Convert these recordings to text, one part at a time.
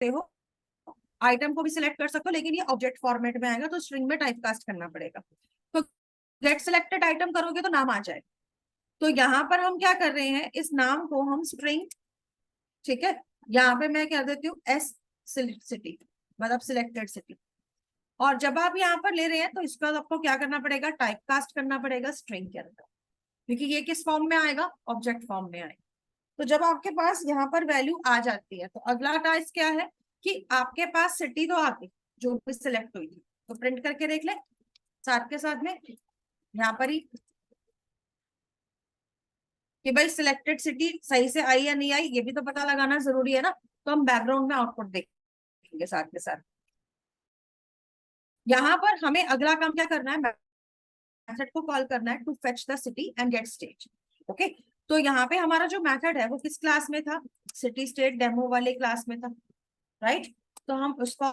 हो, आइटम को भी सिलेक्ट कर सकते हो, लेकिन ये ऑब्जेक्ट फॉर्मेट में आएगा तो स्ट्रिंग में टाइप कास्ट करना पड़ेगा। तो गेट सिलेक्टेड आइटम करोगे तो नाम आ जाए। तो यहाँ पर हम क्या कर रहे हैं, इस नाम को हम स्ट्रिंग, ठीक है, यहाँ पे मैं क्या देती हूँ एस सिटी, मतलब सिलेक्टेड सिटी। और जब आप यहाँ पर ले रहे हैं तो इसका आपको क्या करना पड़ेगा, टाइप कास्ट करना पड़ेगा स्ट्रिंग के अंदर, क्योंकि ये किस फॉर्म में आएगा, ऑब्जेक्ट फॉर्म में आएगा। तो जब आपके पास यहाँ पर वैल्यू आ जाती है तो अगला टास्क क्या है कि आपके पास सिटी तो आ गई जो भी सिलेक्ट हुई थी, तो प्रिंट करके देख ले साथ के साथ में यहाँ पर ही कि भाई सिलेक्टेड सिटी सही से आई या नहीं आई, ये भी तो पता लगाना जरूरी है ना। तो हम बैकग्राउंड में आउटपुट देखेंगे साथ के साथ। यहाँ पर हमें अगला काम क्या करना है, मेथड को कॉल करना है to fetch the city and get state. Okay, तो यहाँ पे हमारा जो मेथड है वो किस क्लास में था, सिटी स्टेट डेमो वाले क्लास में था, राइट। तो हम उसको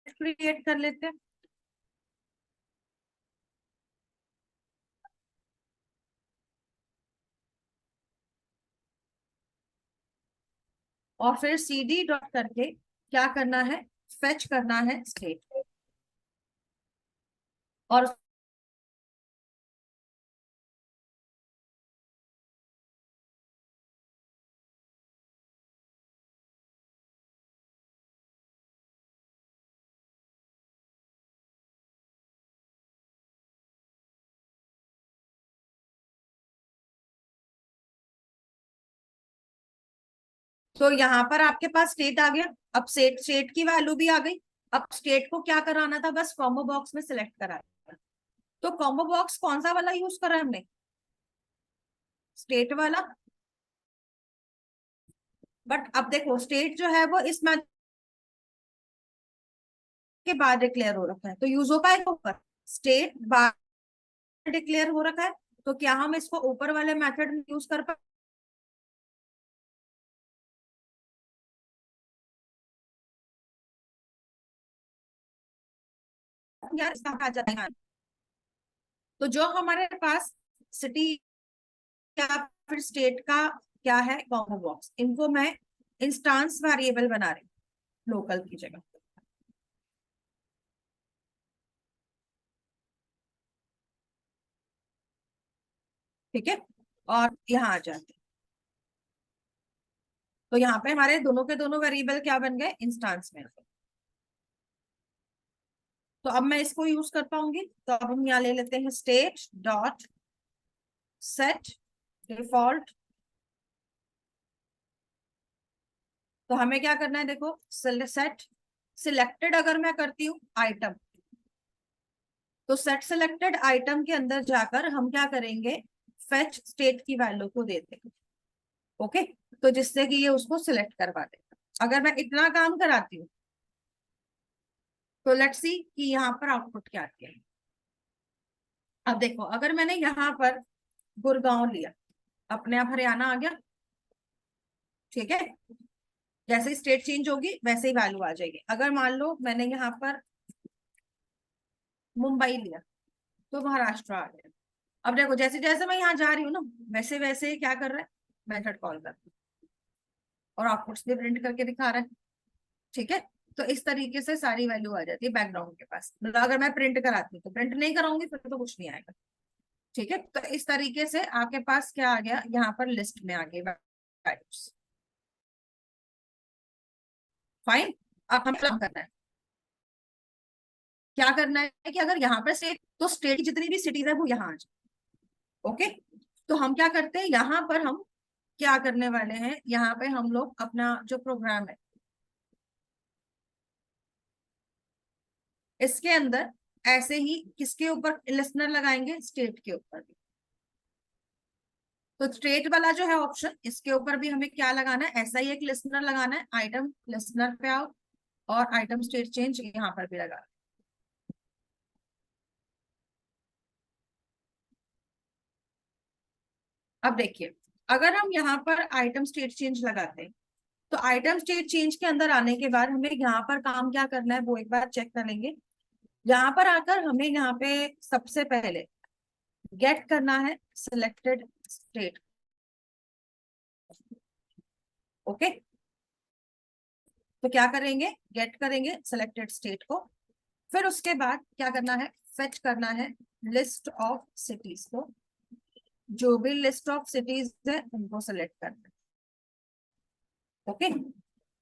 क्रिएट कर लेते हैं। और फिर cd डॉट करके क्या करना है, फेच करना है स्टेट। और तो यहाँ पर आपके पास स्टेट आ गया। अब स्टेट की वैल्यू भी आ गई। अब स्टेट को क्या कराना था, बस कॉम्बो बॉक्स में सिलेक्ट कराना। तो कॉम्बो बॉक्स कौन सा वाला यूज करा हमने, स्टेट वाला। बट अब देखो स्टेट जो है वो इस मैच के बाद डिक्लेयर हो रखा है, तो यूज हो पाएगा ऊपर, स्टेट बाद डिक्लेयर हो रखा है। तो क्या हम इसको ऊपर वाले मेथड में यूज कर पाए, यार इसका आ जाता है। तो जो हमारे पास सिटी या फिर स्टेट का क्या है, कॉम्बो बॉक्स, इनको मैं इंस्टांस वेरिएबल बना रही हूँ लोकल की जगह, ठीक है। और यहाँ आ जाते हैं, तो यहाँ पे हमारे दोनों के दोनों वेरिएबल क्या बन गए, इंस्टांस में। तो अब मैं इसको यूज कर पाऊंगी, तो अब हम यहाँ ले लेते हैं स्टेट डॉट सेट डिफॉल्ट। तो हमें क्या करना है, देखो सेट सिलेक्टेड अगर मैं करती हूँ आइटम, तो सेट सिलेक्टेड आइटम के अंदर जाकर हम क्या करेंगे, फेच स्टेट की वैल्यू को देते हैं। ओके, तो जिससे कि ये उसको सिलेक्ट करवा देगा। अगर मैं इतना काम कराती हूँ तो लेट्स सी कि यहाँ पर आउटपुट क्या आती है। अब देखो अगर मैंने यहाँ पर गुड़गांव लिया, अपने आप हरियाणा आ गया, ठीक है। जैसे स्टेट चेंज होगी वैसे ही वैल्यू आ जाएगी। अगर मान लो मैंने यहाँ पर मुंबई लिया तो महाराष्ट्र आ गया। अब देखो जैसे जैसे मैं यहाँ जा रही हूँ ना, वैसे वैसे क्या कर रहा है, मेथड कॉल कर रहा है और आउटपुट्स भी प्रिंट करके दिखा रहा है, ठीक है। तो इस तरीके से सारी वैल्यू आ जाती है बैकग्राउंड के पास। मतलब अगर मैं प्रिंट कराती हूँ तो प्रिंट नहीं कराऊंगी फिर तो कुछ नहीं आएगा, ठीक है। तो इस तरीके से आपके पास क्या आ गया, यहाँ पर लिस्ट में आ गई वैल्यूज। फाइन। अब हम क्या करना है, क्या करना है कि अगर यहाँ पर स्टेट, तो स्टेट की जितनी भी सिटीज है वो यहाँ आ जाए। ओके, तो हम क्या करते हैं, यहाँ पर हम क्या करने वाले हैं, यहाँ पे हम लोग अपना जो प्रोग्राम है इसके अंदर ऐसे ही किसके ऊपर लिसनर लगाएंगे, स्टेट के ऊपर भी। तो स्टेट वाला जो है ऑप्शन, इसके ऊपर भी हमें क्या लगाना है, ऐसा ही एक लिसनर लगाना है, आइटम लिसनर पे आओ और आइटम स्टेट चेंज यहाँ पर भी लगा। अब देखिए अगर हम यहाँ पर आइटम स्टेट चेंज लगाते हैं, तो आइटम स्टेट चेंज के अंदर आने के बाद हमें यहाँ पर काम क्या करना है वो एक बार चेक कर लेंगे। यहाँ पर आकर हमें यहाँ पे सबसे पहले गेट करना है सिलेक्टेड स्टेट। ओके, तो क्या करेंगे, गेट करेंगे सिलेक्टेड स्टेट को, फिर उसके बाद क्या करना है, फेच करना है लिस्ट ऑफ सिटीज को, जो भी लिस्ट ऑफ सिटीज है उनको सिलेक्ट करना है। ओके,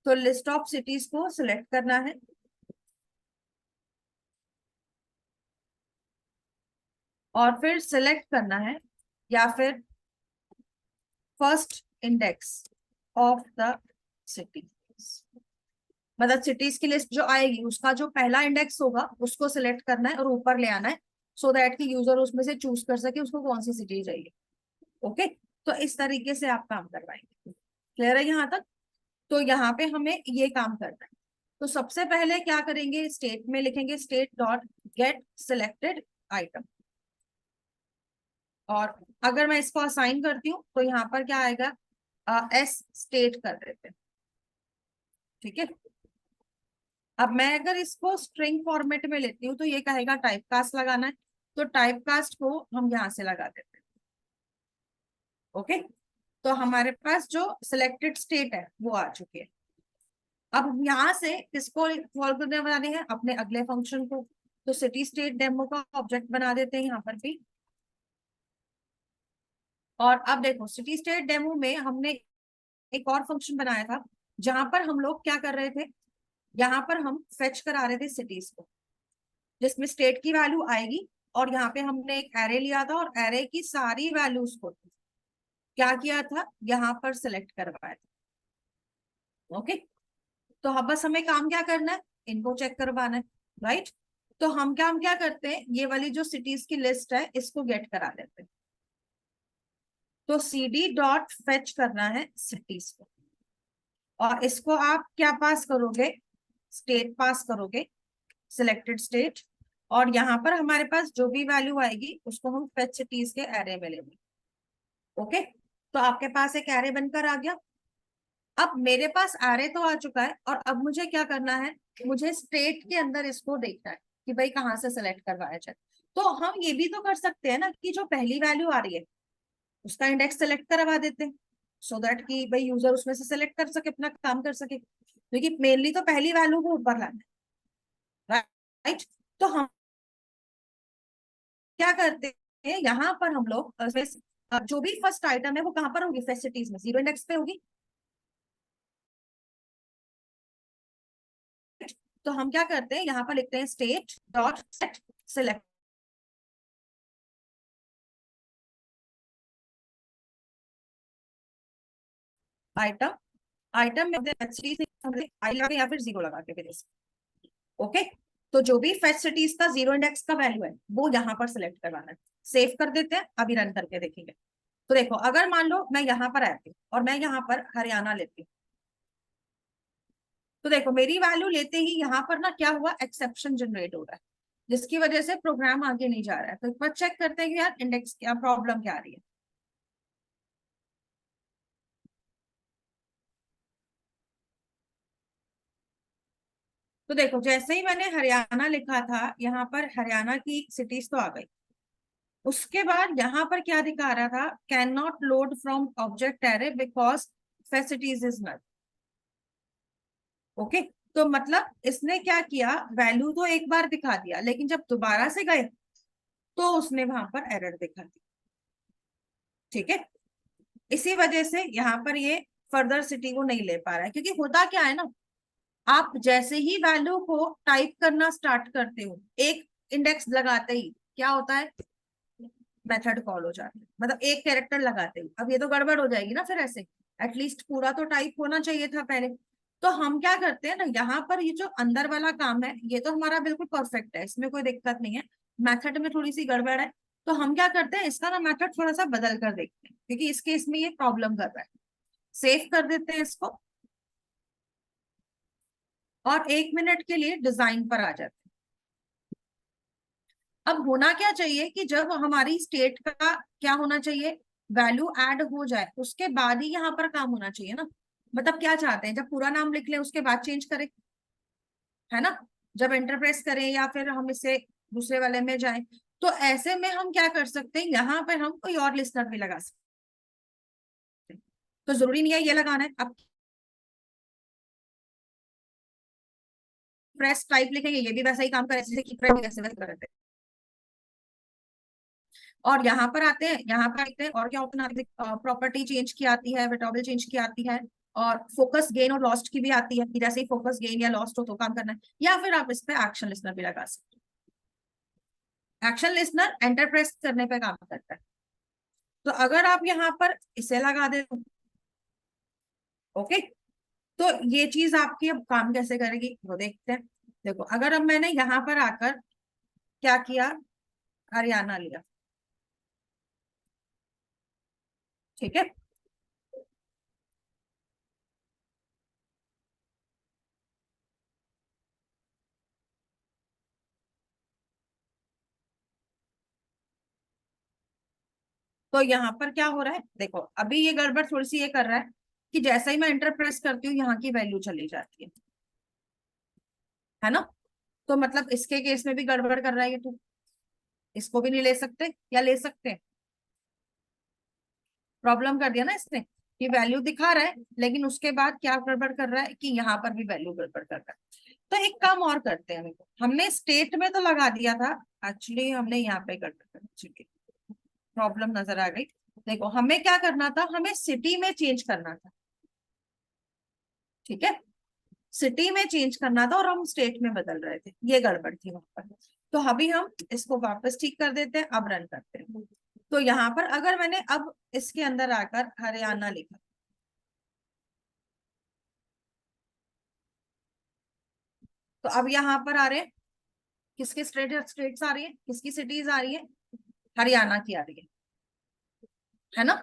तो लिस्ट ऑफ सिटीज को सिलेक्ट करना है, और फिर सिलेक्ट करना है, या फिर first index of the city, मतलब सिटीज की लिस्ट जो आएगी उसका जो पहला इंडेक्स होगा उसको सिलेक्ट करना है और ऊपर ले आना है, सो दैट कि यूजर उसमें से चूज कर सके उसको कौन सी सिटी चाहिए। ओके, तो इस तरीके से आप काम करवाएंगे। क्लियर है यहाँ तक? तो यहाँ पे हमें ये काम करना है। तो सबसे पहले क्या करेंगे, स्टेट में लिखेंगे state dot get selected item, और अगर मैं इसको असाइन करती हूँ तो यहाँ पर क्या आएगा, एस स्टेट कर देते हैं। ठीक है, अब मैं अगर इसको स्ट्रिंग फॉर्मेट में लेती हूँ तो ये कहेगा टाइप कास्ट लगाना है, तो टाइप कास्ट को हम यहाँ से लगा देते हैं। ओके, तो हमारे पास जो सिलेक्टेड स्टेट है वो आ चुकी है। अब यहाँ से किसको कॉल करने बनाने हैं, अपने अगले फंक्शन को, तो सिटी स्टेट डेमो का ऑब्जेक्ट बना देते हैं यहाँ पर भी। और अब देखो सिटी स्टेट डेमो में हमने एक और फंक्शन बनाया था, जहां पर हम लोग क्या कर रहे थे, यहाँ पर हम फेच करा रहे थे सिटीज को, जिसमें स्टेट की वैल्यू आएगी, और यहाँ पे हमने एक एरे लिया था और एरे की सारी वैल्यूज को क्या किया था, यहाँ पर सिलेक्ट करवाया था। ओके, तो अब बस हमें काम क्या करना है, इनको चेक करवाना है, राइट। तो हम क्या करते हैं, ये वाली जो सिटीज की लिस्ट है इसको गेट करा लेते हैं। तो cd डॉट फेच करना है सिटीज को, और इसको आप क्या पास करोगे, स्टेट पास करोगे, सिलेक्टेड स्टेट, और यहाँ पर हमारे पास जो भी वैल्यू आएगी उसको हम फेच सिटीज के एरे में लेंगे। ओके, तो आपके पास एक एरे बनकर आ गया। अब मेरे पास एरे तो आ चुका है, और अब मुझे क्या करना है, मुझे स्टेट के अंदर इसको देखना है कि भाई कहाँ से सिलेक्ट करवाया जाए। तो हम ये भी तो कर सकते हैं ना कि जो पहली वैल्यू आ रही है उसका इंडेक्स सेलेक्ट करवा देते हैं, सो दैट कि भाई यूजर उसमें से सिलेक्ट कर सके, अपना काम कर सके, क्योंकि मेनली तो पहली वैल्यू को ऊपर लाना है, राइट। तो हम क्या करते हैं, यहाँ पर हम लोग जो भी फर्स्ट आइटम है वो कहाँ पर होगी, फैसिलिटीज में जीरो इंडेक्स पे होगी। तो हम क्या करते हैं, यहाँ पर लिखते हैं state dot set select item, item में आई लगा के या फिर जीरो लगा के फिर ओके। तो जो भी फैसिलिटीज का जीरो इंडेक्स का वैल्यू है वो यहाँ पर सिलेक्ट करवाना है। सेव कर देते हैं, अभी रन करके देखेंगे। तो देखो अगर मान लो मैं यहाँ पर आती हूँ और मैं यहाँ पर हरियाणा लेती हूँ, तो देखो मेरी वैल्यू लेते ही यहाँ पर ना क्या हुआ, एक्सेप्शन जनरेट हो रहा है, जिसकी वजह से प्रोग्राम आगे नहीं जा रहा है। तो एक बार चेक करते हैं कि यार इंडेक्स क्या प्रॉब्लम क्या आ रही है। तो देखो जैसे ही मैंने हरियाणा लिखा था, यहाँ पर हरियाणा की सिटीज तो आ गई। उसके बाद यहाँ पर क्या दिखा रहा था, can not load from object array because facilities is null. Okay, तो मतलब इसने क्या किया, वैल्यू तो एक बार दिखा दिया, लेकिन जब दोबारा से गए तो उसने वहां पर एरर दिखा दी। ठीक है, इसी वजह से यहाँ पर ये फर्दर सिटी को नहीं ले पा रहा है, क्योंकि होता क्या है ना, आप जैसे ही वैल्यू को टाइप करना स्टार्ट करते हो, एक इंडेक्स लगाते ही क्या होता है, मेथड कॉल हो जाता है, मतलब एक कैरेक्टर लगाते ही। अब ये तो गड़बड़ हो जाएगी ना फिर, ऐसे एटलीस्ट पूरा तो टाइप होना चाहिए था पहले। तो हम क्या करते हैं ना, यहाँ पर ये जो अंदर वाला काम है ये तो हमारा बिल्कुल परफेक्ट है, इसमें कोई दिक्कत नहीं है, मेथड में थोड़ी सी गड़बड़ है। तो हम क्या करते हैं, इसका ना मेथड थोड़ा सा बदल कर देखते हैं, क्योंकि इस केस में ये प्रॉब्लम कर रहा है। सेव कर देते हैं इसको, और 1 मिनट के लिए डिजाइन पर आ जाते हैं। अब होना क्या चाहिए कि जब हमारी स्टेट का क्या होना चाहिए, वैल्यू ऐड हो जाए उसके बाद ही यहाँ पर काम होना चाहिए ना। मतलब क्या चाहते हैं, जब पूरा नाम लिख ले उसके बाद चेंज करें, है ना, जब एंटर प्रेस करें या फिर हम इसे दूसरे वाले में जाएं। तो ऐसे में हम क्या कर सकते हैं, यहाँ पे हम कोई और लिस्नर भी लगा सकते हैं, तो जरूरी नहीं है ये लगाना है। अब प्रेस टाइप लिखेंगे, ये भी वैसा ही काम करें जैसे कि प्रेस कैसे वैसे कर रहे थे। और यहाँ पर आते हैं, यहाँ पर आते हैं और क्या ऑप्शन आती है, प्रॉपर्टी चेंज की आती है, वेरिएबल चेंज की आती है, और फोकस गेन और लॉस्ट की भी आती है कि जैसे ही फोकस गेन या लॉस्ट हो तो काम करना है। या फिर आप इस पे एक्शन लिस्नर भी लगा सकते हो। एक्शन लिस्नर एंटर प्रेस करने पे काम करता है। तो अगर आप यहाँ पर इसे लगा दे, ओके, तो ये चीज आपकी अब काम कैसे करेगी वो देखते हैं। देखो अगर अब मैंने यहाँ पर आकर क्या किया, हरियाणा लिया, ठीक है, तो यहाँ पर क्या हो रहा है, देखो अभी ये गड़बड़ थोड़ी सी ये कर रहा है कि जैसे ही मैं एंटर प्रेस करती हूँ यहाँ की वैल्यू चली जाती है ना। तो मतलब इसके केस में भी गड़बड़ कर रहा है ये, तो इसको भी नहीं ले सकते या ले सकते हैं, प्रॉब्लम कर दिया ना इसने कि वैल्यू दिखा रहा है लेकिन उसके बाद क्या गड़बड़ कर रहा है कि यहाँ पर भी वैल्यू गड़बड़ कर रहा है। तो एक काम और करते हैं, हमने स्टेट में तो लगा दिया था, एक्चुअली हमने यहाँ पे गड़बड़ कर चुकी, प्रॉब्लम नजर आ गई। देखो हमें क्या करना था, हमें सिटी में चेंज करना था, ठीक है, सिटी में चेंज करना था और हम स्टेट में बदल रहे थे, ये गड़बड़ थी वहां पर। तो अभी हम इसको वापस ठीक कर देते हैं, अब रन करते हैं। तो यहाँ पर अगर मैंने अब इसके अंदर आकर हरियाणा लिखा, तो अब यहाँ पर आ रहे हैं किसके स्टेट्स आ रही है, किसकी सिटीज आ रही है, हरियाणा की आ रही है ना।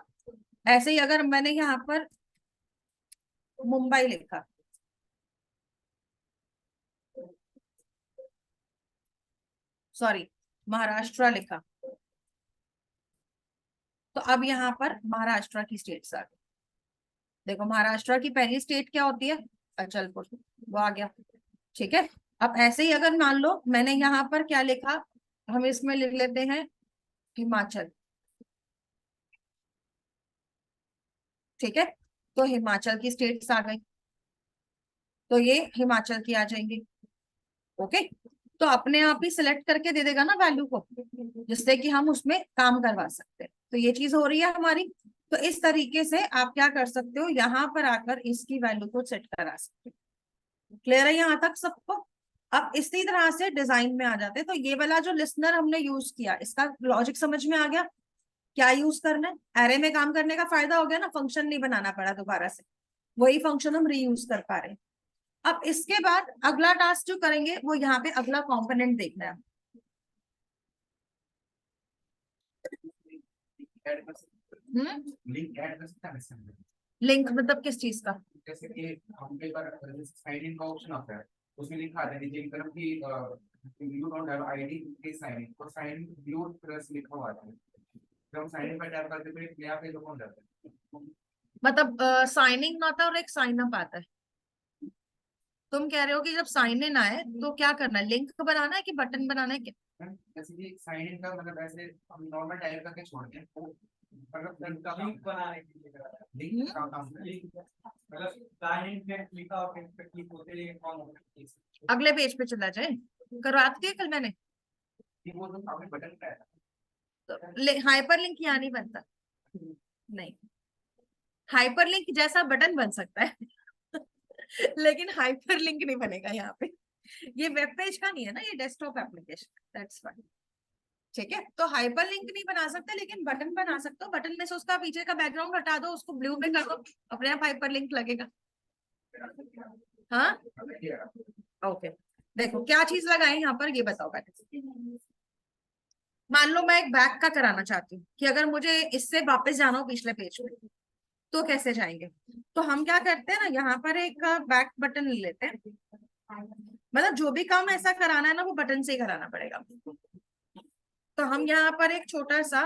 ऐसे ही अगर मैंने यहाँ पर मुंबई लिखा, सॉरी महाराष्ट्र लिखा, तो अब यहाँ पर महाराष्ट्र की स्टेट्स आ गई। देखो महाराष्ट्र की पहली स्टेट क्या होती है, अचलपुर, वो आ गया, ठीक है। अब ऐसे ही अगर मान लो मैंने यहाँ पर क्या लिखा, हम इसमें लिख लेते हैं हिमाचल, ठीक है, तो हिमाचल की स्टेट्स आ गई, तो ये हिमाचल की आ जाएंगी, ओके। तो अपने आप ही सिलेक्ट करके दे देगा ना वैल्यू को, जिससे कि हम उसमें काम करवा सकते हैं। तो ये चीज हो रही है हमारी। तो इस तरीके से आप क्या कर सकते हो, यहाँ पर आकर इसकी वैल्यू को सेट करा सकते हो। क्लियर है यहाँ तक सबको। अब इसी तरह से डिजाइन में आ जाते हैं। तो ये वाला जो लिसनर हमने यूज किया, इसका लॉजिक समझ में आ गया, क्या यूज करना है, एरे में काम करने का फायदा हो गया ना, फंक्शन नहीं बनाना पड़ा दोबारा से, वही फंक्शन हम रीयूज कर पा रहे हैं। अब इसके बाद अगला टास्क जो करेंगे वो यहाँ पे अगला कंपोनेंट देखना है। लिंक ऐड कर सकता है इसके अंदर। लिंक मतलब किस चीज का, जैसे कि हम कई बार साइन इन का ऑप्शन आता है, उसमें लिखा आता है नीचे की तरफ कि you don't have ID please sign in, तो साइन इन ब्लू प्लस लिखा हुआ आता है। जब हम साइन इन पर टैप करते हैं तो यहाँ पे लोग जाते हैं। मतलब साइन इन आता है और एक साइन अप आता है। तुम कह रहे हो कि जब साइन इन आए तो क्या करना है, लिंक बनाना है कि बटन बनाना है क्या? जैसे कि साइन इन का मतलब ऐसे हम नॉर्मल टाइप करके छोड़ते हैं, वो मतलब लिंक बनाने के लिए लिंक का काम है। मतलब साइन इन पे लिखा और पे क्लिक होते ही कौन होता है, अगले पेज पे चला जाए, करवा दिया कल मैंने। ये वो तो सामने बटन पे है। तो हाइपर लिंक यहाँ नहीं बनता, नहीं, हाइपर लिंक जैसा बटन बन सकता है लेकिन हाइपर लिंक नहीं बनेगा यहाँ पे। ये वेब पेज का नहीं है ना, ये डेस्कटॉप एप्लीकेशन, दैट्स फाइन, ठीक है। तो हाइपर लिंक नहीं बना सकते लेकिन बटन बना सकते हो। बटन में से उसका पीछे का बैकग्राउंड हटा दो, उसको ब्लू में कर दो, अपने आप हाइपर लिंक लगेगा। हाँ, ओके। देखो क्या चीज लगाए यहाँ पर, ये बताओ पहले। मान लो मैं एक बैक का कराना चाहती हूँ कि अगर मुझे इससे वापस जाना हो पिछले पेज में, तो कैसे जाएंगे। तो हम क्या करते हैं ना, यहाँ पर एक बैक बटन ले लेते हैं, मतलब जो भी काम ऐसा कराना है ना वो बटन से ही कराना पड़ेगा। तो हम यहाँ पर एक छोटा सा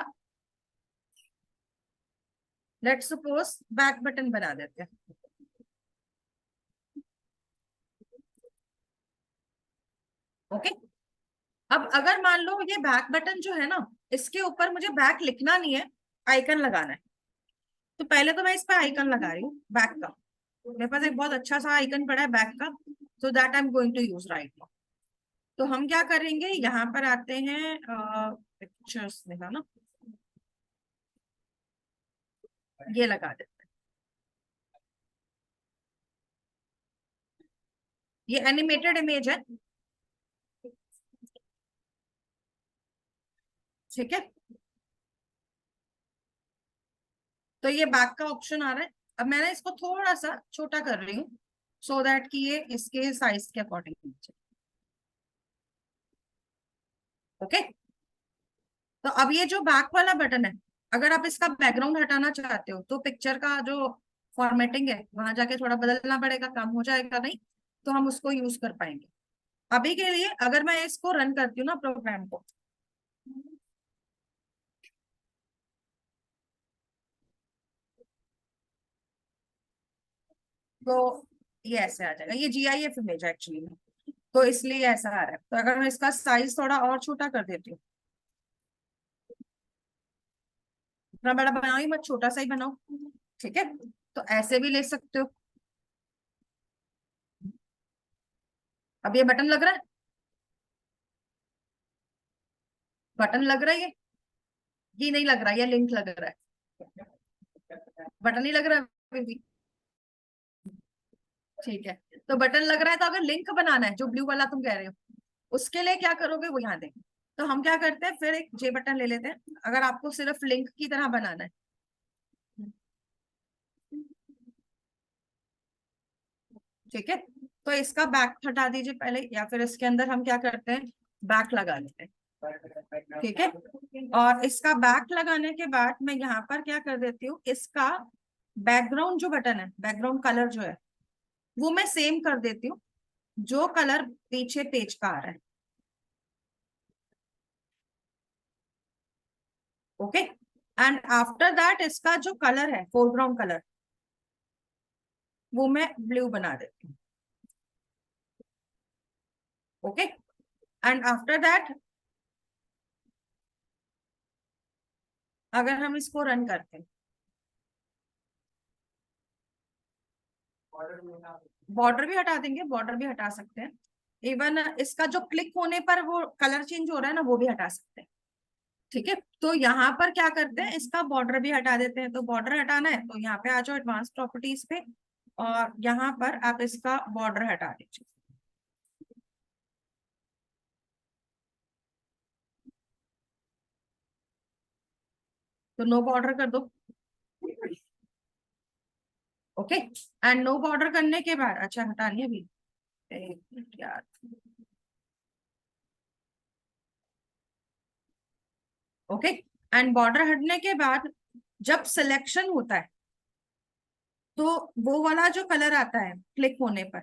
लेट्स सपोज बैक बटन बना देते हैं, ओके। अब अगर मान लो ये बैक बटन जो है ना, इसके ऊपर मुझे बैक लिखना नहीं है, आइकन लगाना है। तो पहले तो मैं इस पर आइकन लगा रही हूँ बैक का, मेरे पास एक बहुत अच्छा सा आइकन पड़ा है बैक का, so that I'm going to use right now. तो हम क्या करेंगे, यहाँ पर आते हैं पिक्चर्स में ना, ये लगा देते हैं, ये एनिमेटेड इमेज है, ठीक है। तो ये बैक का ऑप्शन आ रहा है। अब मैंने इसको थोड़ा सा छोटा कर रही हूँ सो दैट कि ये इसके साइज के अकॉर्डिंग। ओके, तो अब ये जो बैक वाला बटन है, अगर आप इसका बैकग्राउंड हटाना चाहते हो तो पिक्चर का जो फॉर्मेटिंग है वहां जाके थोड़ा बदलना पड़ेगा, काम हो जाएगा नहीं तो हम उसको यूज कर पाएंगे। अभी के लिए अगर मैं इसको रन करती हूँ ना प्रोग्राम को, तो ये ऐसे आ जाएगा। ये GIF इमेज है एक्चुअली में, तो इसलिए ऐसा आ रहा है। तो अगर मैं इसका साइज थोड़ा और छोटा कर देती हूँ, इतना बड़ा बनाओ ही मत, छोटा सा ही बनाओ, ठीक है। तो ऐसे भी ले सकते हो। अब ये बटन लग रहा है, बटन लग रहा है ये नहीं लग रहा, ये लिंक लग रहा है, बटन नहीं लग रहा है अभी भी, ठीक है। तो बटन लग रहा है, तो अगर लिंक बनाना है जो ब्लू वाला तुम कह रहे हो, उसके लिए क्या करोगे वो यहाँ देंगे। तो हम क्या करते हैं, फिर एक जे बटन ले लेते हैं अगर आपको सिर्फ लिंक की तरह बनाना है, ठीक है। तो इसका बैक हटा दीजिए पहले, या फिर इसके अंदर हम क्या करते हैं, बैक लगा लेते हैं, ठीक है। और इसका बैक लगाने के बाद मैं यहाँ पर क्या कर देती हूँ, इसका बैकग्राउंड जो बटन है, बैकग्राउंड कलर जो है वो मैं सेम कर देती हूँ जो कलर पीछे पेज का आ रहा है। ओके, एंड आफ्टर दैट इसका जो कलर है फोरग्राउंड कलर, वो मैं ब्लू बना देती हूँ। ओके, एंड आफ्टर दैट अगर हम इसको रन करते हैं, बॉर्डर भी हटा देंगे, बॉर्डर भी हटा सकते हैं, इवन इसका जो क्लिक होने पर वो कलर चेंज हो रहा है ना, वो भी हटा सकते हैं, ठीक है। तो यहाँ पर क्या करते हैं, इसका बॉर्डर भी हटा देते हैं। तो बॉर्डर हटाना है तो यहाँ पे आ जाओ एडवांस प्रॉपर्टीज पे, और यहाँ पर आप इसका बॉर्डर हटा दीजिए। तो नो बॉर्डर कर दो, ओके। एंड नो बॉर्डर करने के बाद, अच्छा हटानी है अभी, एक मिनट यार, ओके। एंड बॉर्डर हटने के बाद जब सिलेक्शन होता है तो वो वाला जो कलर आता है क्लिक होने पर,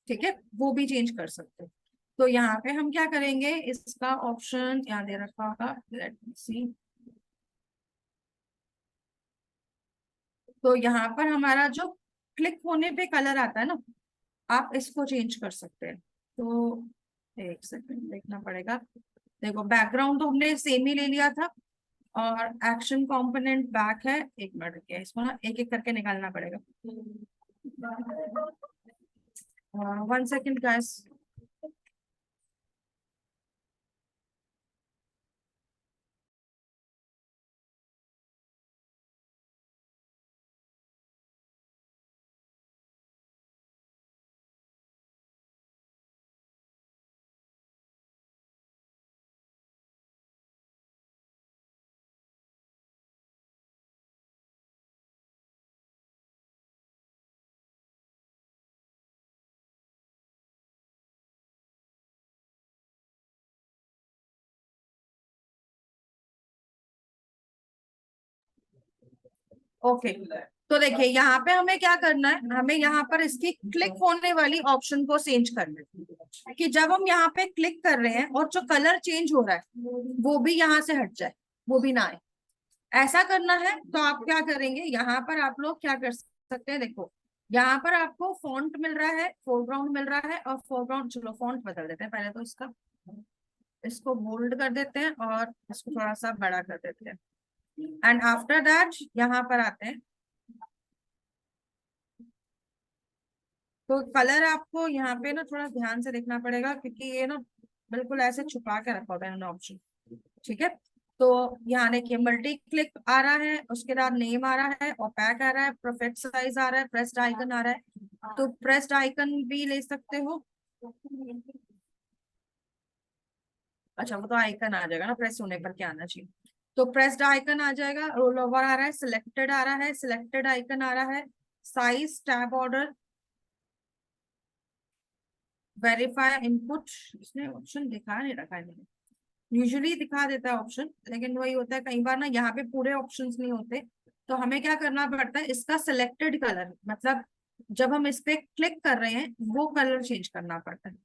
ठीक है, वो भी चेंज कर सकते हैं। तो यहाँ पे हम क्या करेंगे, इसका ऑप्शन यहाँ दे रखा होगा, लेट मी सी। तो यहाँ पर हमारा जो क्लिक होने पे कलर आता है ना, आप इसको चेंज कर सकते हैं। तो एक सेकंड देखना पड़ेगा। देखो बैकग्राउंड तो हमने सेम ही ले लिया था, और एक्शन कंपोनेंट बैक है। एक मिनट क्या, इसको ना एक एक करके निकालना पड़ेगा, 1 सेकंड गाइस। ओके, तो देखिए यहाँ पे हमें क्या करना है, हमें यहाँ पर इसकी क्लिक होने वाली ऑप्शन को चेंज करना है, कि जब हम यहाँ पे क्लिक कर रहे हैं और जो कलर चेंज हो रहा है वो भी यहाँ से हट जाए, वो भी ना आए। ऐसा करना है तो आप क्या करेंगे, यहाँ पर आप लोग क्या कर सकते हैं, देखो यहाँ पर आपको फॉन्ट मिल रहा है, फोरग्राउंड मिल रहा है, और फोरग्राउंड, चलो फॉन्ट बदल देते हैं पहले तो इसका, इसको बोल्ड कर देते हैं और इसको थोड़ा सा बड़ा कर देते हैं। एंड आफ्टर दैट यहाँ पर आते हैं, तो कलर आपको यहाँ पे ना थोड़ा ध्यान से देखना पड़ेगा, क्योंकि ये ना बिल्कुल ऐसे छुपा के रखा होता है इन्होंने ऑप्शन। ठीक है, तो यहाँ देखिए मल्टी क्लिक आ रहा है, उसके बाद नेम आ रहा है, ओपैक आ रहा है, परफेक्ट साइज आ रहा है, प्रेस्ड आइकन आ रहा है। तो प्रेस्ड आइकन भी ले सकते हो। अच्छा, वो तो आइकन आ जाएगा ना, प्रेस होने पर क्या आना चाहिए। तो प्रेस्ड आइकन आ जाएगा, रोल ओवर आ रहा है, सिलेक्टेड आ रहा है, सिलेक्टेड आइकन आ रहा है, size, tab order, verify input. इसने ऑप्शन दिखा नहीं रखा है मैंने, यूजुअली दिखा देता है ऑप्शन, लेकिन वही होता है कई बार ना यहाँ पे पूरे ऑप्शंस नहीं होते। तो हमें क्या करना पड़ता है, इसका सिलेक्टेड कलर, मतलब जब हम इस पे क्लिक कर रहे हैं वो कलर चेंज करना पड़ता है।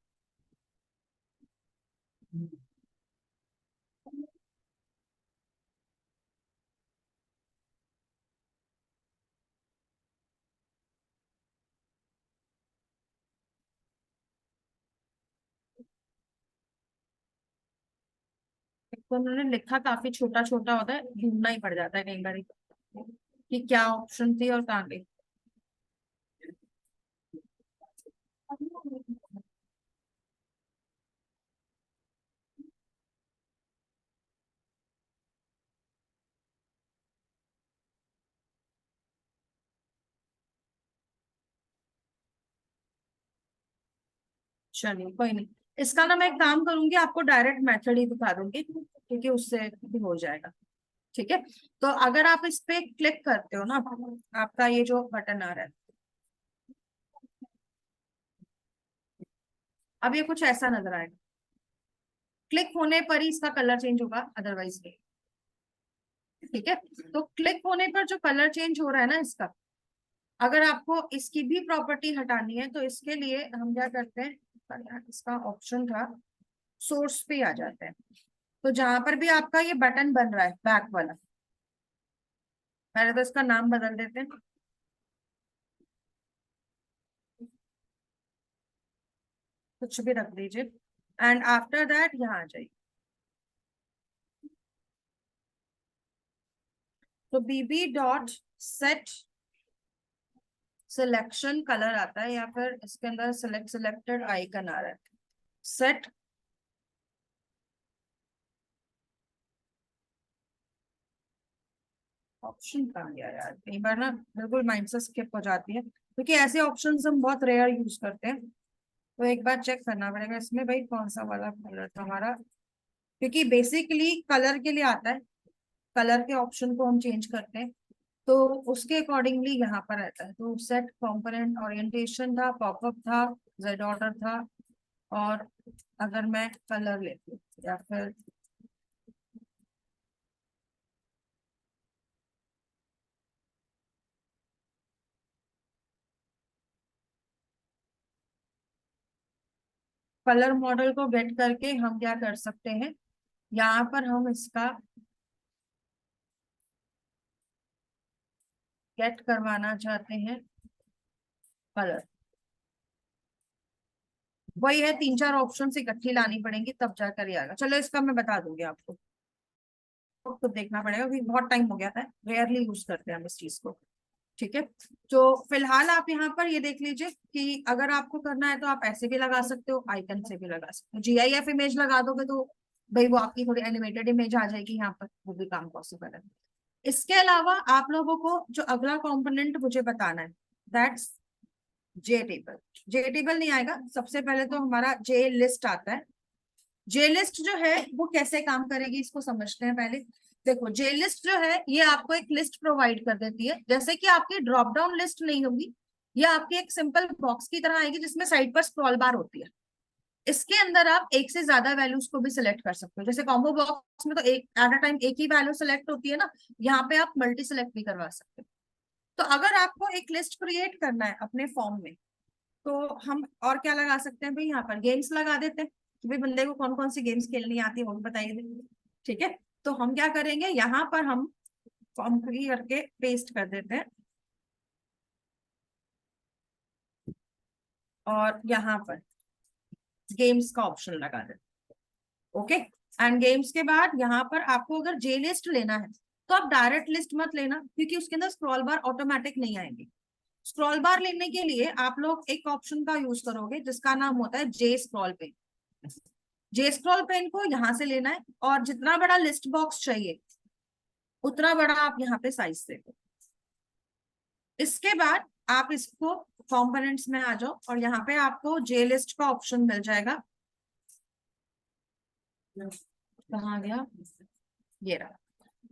तो उन्होंने लिखा काफी छोटा छोटा होता है, ढूंढना ही पड़ जाता है कई बार कि क्या ऑप्शन थी और कहाँ गई। चलिए कोई नहीं, इसका ना मैं एक काम करूंगी, आपको डायरेक्ट मेथड ही दिखा दूंगी, क्योंकि उससे भी हो जाएगा। ठीक है, तो अगर आप इस पे क्लिक करते हो ना, आपका ये जो बटन आ रहा है, अब ये कुछ ऐसा नजर आएगा। क्लिक होने पर ही इसका कलर चेंज होगा, अदरवाइज नहीं। ठीक है, तो क्लिक होने पर जो कलर चेंज हो रहा है ना इसका, अगर आपको इसकी भी प्रॉपर्टी हटानी है तो इसके लिए हम क्या करते हैं, इसका ऑप्शन था, सोर्स पे आ जाते हैं। तो जहां पर भी आपका ये बटन बन रहा है बैक वाला, पहले तो इसका नाम बदल देते हैं, कुछ भी रख दीजिए, एंड आफ्टर दैट यहाँ आ जाइए। तो बीबी डॉट सेट सिलेक्शन कलर आता है, या फिर इसके अंदर सिलेक्टेड आइकन आ रहा है, सेट ऑप्शन कहाँ गया यार, कई बार ना बिल्कुल माइंड से स्किप हो जाती है, क्योंकि ऐसे ऑप्शंस हम बहुत रेयर यूज करते हैं। तो एक बार चेक करना पड़ेगा इसमें भाई कौन सा वाला कलर था हमारा, क्योंकि बेसिकली कलर के लिए आता है, कलर के ऑप्शन को हम चेंज करते हैं, तो उसके अकॉर्डिंगली यहाँ पर रहता है। तो सेट कंपोनेंट ओरिएंटेशन था, पॉपअप था, जेड ऑर्डर था, और अगर मैं कलर लेती हूँ या फिर कलर मॉडल को गेट करके हम क्या कर सकते हैं, यहाँ पर हम इसका गेट करवाना चाहते हैं कलर, वही है, तीन चार ऑप्शन इकट्ठी लानी पड़ेंगी तब जाकर ये आएगा। चलो इसका मैं बता दूंगी आपको, तो देखना पड़ेगा क्योंकि बहुत टाइम हो गया था, रेयरली यूज करते हैं हम इस चीज को। ठीक है, तो फिलहाल आप यहाँ पर ये देख लीजिए कि अगर आपको करना है तो आप ऐसे भी लगा सकते हो, आइकन से भी लगा सकते हो, GIF इमेज लगा दोगे तो भाई वो आपकी थोड़ी एनिमेटेड इमेज आ जाएगी यहाँ पर, वो भी काम पॉसिबल है। इसके अलावा आप लोगों को जो अगला कंपोनेंट मुझे बताना है, that's J table. J table नहीं आएगा, सबसे पहले तो हमारा जे लिस्ट आता है। जे लिस्ट जो है वो कैसे काम करेगी इसको समझते हैं पहले। देखो, जे लिस्ट जो है ये आपको एक लिस्ट प्रोवाइड कर देती है, जैसे कि आपकी ड्रॉप डाउन लिस्ट नहीं होगी, ये आपकी एक सिंपल बॉक्स की तरह आएगी जिसमें साइड पर स्क्रॉल बार होती है। इसके अंदर आप एक से ज्यादा वैल्यूज को भी सिलेक्ट कर सकते हो, जैसे कॉम्बो बॉक्स में तो एक एट अ टाइम एक ही वैल्यू सिलेक्ट होती है ना, यहाँ पे आप मल्टी सिलेक्ट भी करवा सकते हो। तो अगर आपको एक लिस्ट क्रिएट करना है अपने फॉर्म में, तो हम और क्या लगा सकते हैं भाई, यहाँ पर गेम्स लगा देते हैं कि भाई बंदे को कौन कौन सी गेम्स खेलनी आती है वो भी बताइए। ठीक है, तो हम क्या करेंगे, यहाँ पर हम फॉर्म करके पेस्ट कर देते हैं, और यहाँ पर गेम्स का ऑप्शन लगा देते हैं। ओके, एंड गेम्स के बाद यहाँ पर आपको अगर जे लिस्ट लेना है तो आप डायरेक्ट लिस्ट मत लेना, क्योंकि उसके अंदर स्क्रॉल बार ऑटोमेटिक नहीं आएंगे। स्क्रॉल बार लेने के लिए आप लोग एक ऑप्शन का यूज करोगे जिसका नाम होता है जे स्क्रॉल पेन। जे स्क्रॉल पेन को यहाँ से लेना है और जितना बड़ा लिस्ट बॉक्स चाहिए उतना बड़ा आप यहाँ पे साइज दे दो। इसके बाद आप इसको कंपोनेंट्स में आ जाओ और यहाँ पे आपको जे लिस्ट का ऑप्शन मिल जाएगा। कहाँ गया, ये रहा।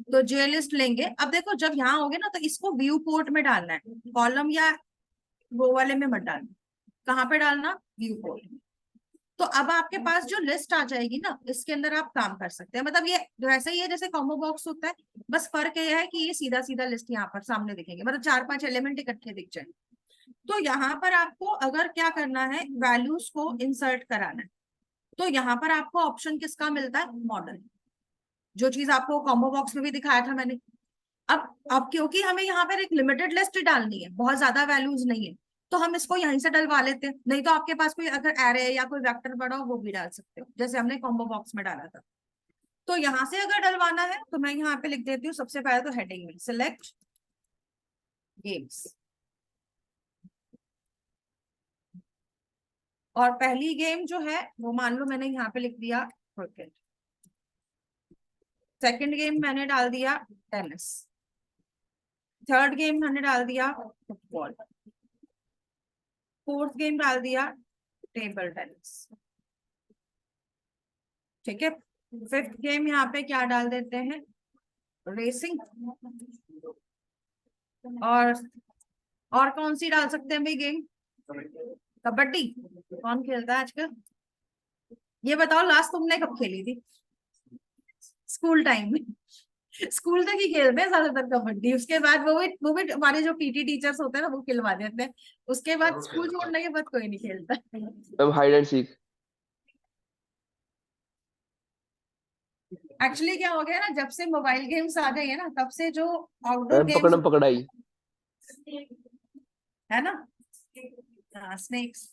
तो जे लिस्ट लेंगे। अब देखो जब यहाँ होगे ना तो इसको व्यू पोर्ट में डालना है, कॉलम या रो वाले में मत डालना। कहाँ पे डालना, व्यू पोर्ट में। तो अब आपके पास जो लिस्ट आ जाएगी ना, इसके अंदर आप काम कर सकते हैं। मतलब ये वैसे ही है जैसे कॉम्बो बॉक्स होता है, बस फर्क ये है कि ये सीधा सीधा लिस्ट यहाँ पर सामने दिखेंगे, मतलब 4-5 एलिमेंट इकट्ठे दिख जाए। तो यहाँ पर आपको अगर क्या करना है, वैल्यूज को इंसर्ट कराना है, तो यहाँ पर आपको ऑप्शन किसका मिलता है, मॉडल। जो चीज आपको कॉम्बो बॉक्स में भी दिखाया था मैंने। अब क्योंकि हमें यहाँ पर एक लिमिटेड लिस्ट डालनी है, बहुत ज्यादा वैल्यूज नहीं है, तो हम इसको यहीं से डलवा लेते हैं। नहीं तो आपके पास कोई अगर एरे या कोई वेक्टर बड़ा हो वो भी डाल सकते हो, जैसे हमने कॉम्बो बॉक्स में डाला था। तो यहाँ से अगर डलवाना है तो मैं यहाँ पे लिख देती हूँ सबसे पहले तो हेडिंग में सिलेक्ट गेम्स। और पहली गेम जो है वो मान लो मैंने यहाँ पे लिख दिया क्रिकेट। सेकंड गेम मैंने डाल दिया टेनिस। थर्ड गेम मैंने डाल दिया फुटबॉल। फोर्थ गेम डाल दिया टेबल टेनिस। ठीक है। फिफ्थ गेम यहाँ पे क्या डाल देते हैं, रेसिंग। और कौन सी डाल सकते हैं भाई गेम, कबड्डी। कौन खेलता है आजकल, ये बताओ लास्ट तुमने कब खेली थी, स्कूल टाइम में। स्कूल तक ही खेलते हैं ज्यादातर कबड्डी, उसके बाद वो भी हमारे जो पीटी टीचर्स होते हैं ना वो खिलवा देते हैं। उसके बाद स्कूल छोड़ने के बाद कोई नहीं खेलता। Ma'am hide and seek. Actually क्या हो गया ना, जब से मोबाइल गेम्स आ गए हैं ना, तब से जो आउटडोर मैम गेम्स पकड़म पकड़ाई। है ना, हाँ स्नेक्स।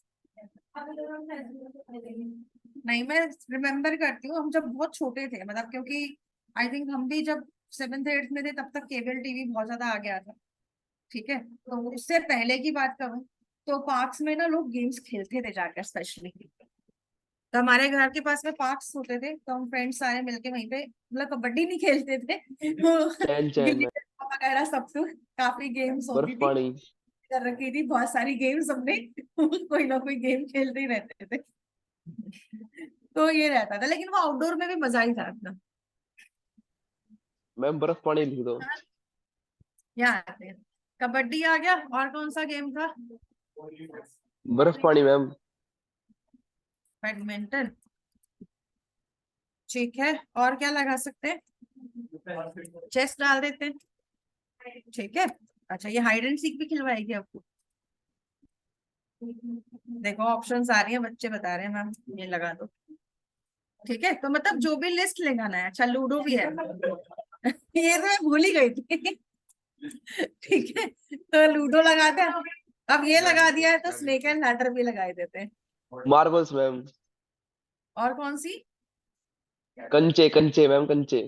नहीं मैं रिमेम्बर करती हूँ, हम जब बहुत छोटे थे, मतलब क्योंकि आई थिंक हम भी जब 7th 8th में थे तब तक केबल टीवी बहुत ज्यादा आ गया था। ठीक है, तो उससे पहले की बात करूं तो पार्क्स में ना लोग गेम्स खेलते थे जाकर स्पेशली। तो हमारे घर के पास में पार्क्स होते थे, तो हम फ्रेंड्स सारे मिलके वहीं पे, मतलब कबड्डी नहीं खेलते थे चैन चैन गिल्ली में डंडा वगैरह सब कुछ, काफी गेम्स होती बर्फ थी। पानी। कर रखी थी बहुत सारी गेम्स हमने कोई ना कोई गेम खेलते ही रहते थे। तो ये रहता था, लेकिन वो आउटडोर में भी मजा ही था अपना। मैम बर्फ पानी लिख दो। यहाँ आते हैं, कबड्डी आ गया, और कौन सा गेम था, बर्फ पानी मैम। बैडमिंटन। ठीक है, और क्या लगा सकते हैं, चेस डाल देते हैं। ठीक है। अच्छा ये हाइड एंड सीक भी खिलवाएगी आपको, देखो ऑप्शंस आ रही हैं, बच्चे बता रहे हैं मैम ये लगा दो। ठीक है, तो मतलब जो भी लिस्ट लगाना है। अच्छा लूडो भी है ये तो मैं भूल ही गई थी ठीक है, तो लूडो लगाते हैं। अब ये लगा दिया है तो स्नेक एंड लैडर भी लगा ही देते हैं। Marbles ma'am. और कौन सी, कंचे कंचे मैम कंचे।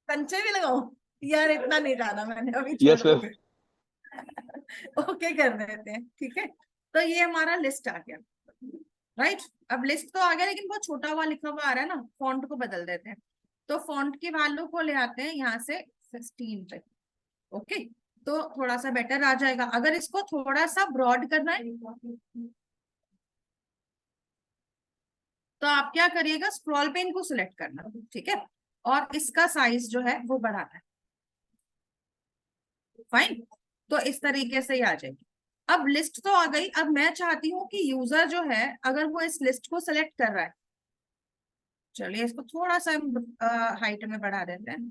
कंचे भी लगाओ, यार इतना नहीं जाना मैंने, अभी छोड़ यस दो मैम। ओके कर देते हैं। ठीक है, तो ये हमारा लिस्ट आ गया, राइट। अब लिस्ट तो आ गया, लेकिन बहुत छोटा हुआ लिखा हुआ आ रहा है ना, फॉन्ट को बदल देते हैं। तो फॉन्ट की वैल्यू को ले आते हैं यहाँ से 16 तक। ओके, तो थोड़ा सा बेटर आ जाएगा। अगर इसको थोड़ा सा ब्रॉड करना है तो आप क्या करिएगा, स्क्रॉल पेन को सिलेक्ट करना। ठीक है, और इसका साइज जो है वो बढ़ाना है। फाइन, तो इस तरीके से ही आ जाएगी। अब लिस्ट तो आ गई, अब मैं चाहती हूँ कि यूजर जो है अगर वो इस लिस्ट को सिलेक्ट कर रहा है, चलिए इसको थोड़ा सा हाइट में बढ़ा देते हैं।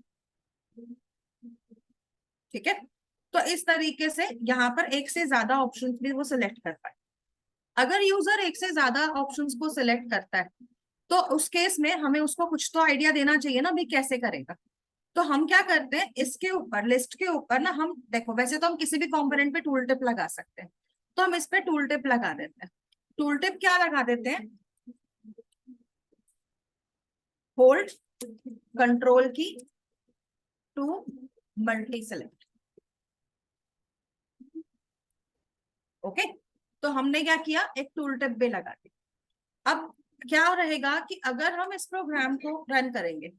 ठीक है, तो इस तरीके से यहाँ पर एक से ज्यादा ऑप्शंस भी वो सिलेक्ट कर पाए। अगर यूजर एक से ज्यादा ऑप्शंस को सिलेक्ट करता है तो उस केस में हमें उसको कुछ तो आइडिया देना चाहिए ना भी कैसे करेगा। तो हम क्या करते हैं, इसके ऊपर लिस्ट के ऊपर ना, हम देखो वैसे तो हम किसी भी कंपोनेंट पे टूल टिप लगा सकते हैं, तो हम इस पे टूल टिप लगा देते हैं। टूल टिप क्या लगा देते हैं, होल्ड कंट्रोल की टू मल्टी सेलेक्ट। ओके, तो हमने क्या किया, एक टूल टिप भी लगा दी। अब क्या रहेगा कि अगर हम इस प्रोग्राम को रन करेंगे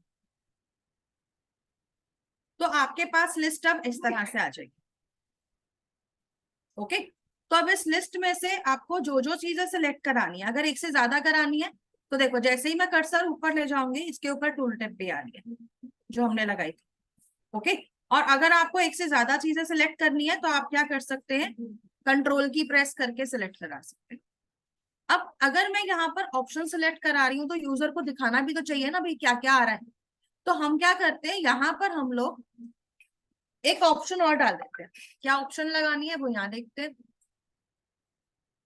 तो आपके पास लिस्ट अब इस तरह से आ जाएगी। ओके, तो अब इस लिस्ट में से आपको जो जो चीजें सिलेक्ट करानी है, अगर एक से ज्यादा करानी है तो देखो जैसे ही मैं कर्सर ऊपर ले जाऊंगी इसके ऊपर टूल टिप भी आ रही है जो हमने लगाई थी। ओके, और अगर आपको एक से ज्यादा चीजें सिलेक्ट करनी है तो आप क्या कर सकते हैं, कंट्रोल की प्रेस करके सिलेक्ट करा सकते हैं। अब अगर मैं यहाँ पर ऑप्शन सिलेक्ट करा रही हूँ तो यूजर को दिखाना भी तो चाहिए ना भाई क्या क्या आ रहा है। तो हम क्या करते हैं, यहाँ पर हम लोग एक ऑप्शन और डाल देते हैं। क्या ऑप्शन लगानी है वो यहाँ देखते हैं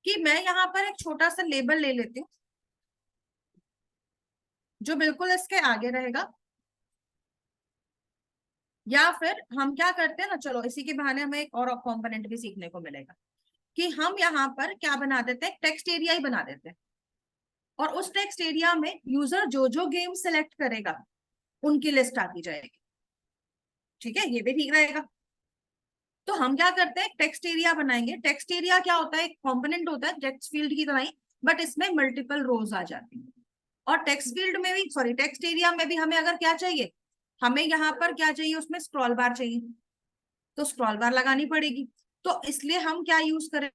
कि मैं यहाँ पर एक छोटा सा लेबल ले लेती हूँ जो बिल्कुल इसके आगे रहेगा, या फिर हम क्या करते हैं ना, चलो इसी के बहाने हमें एक और कंपोनेंट भी सीखने को मिलेगा कि हम यहाँ पर क्या बना देते हैं, टेक्स्ट एरिया ही बना देते हैं। और उस टेक्स्ट एरिया में यूजर जो जो गेम सेलेक्ट करेगा उनकी लिस्ट आती जाएगी। ठीक है, ये भी ठीक रहेगा। तो हम क्या करते हैं, टेक्स्ट एरिया बनाएंगे। टेक्स्ट एरिया क्या होता है, एक कंपोनेंट होता है टेक्स्ट फील्ड की तरह ही, बट इसमें मल्टीपल रोज आ जाती है। और टेक्स्ट फील्ड में भी, सॉरी टेक्स्ट एरिया में भी हमें अगर क्या चाहिए, हमें यहाँ पर क्या चाहिए, उसमें स्क्रॉल बार चाहिए, तो स्क्रॉल बार लगानी पड़ेगी। तो इसलिए हम क्या यूज करें,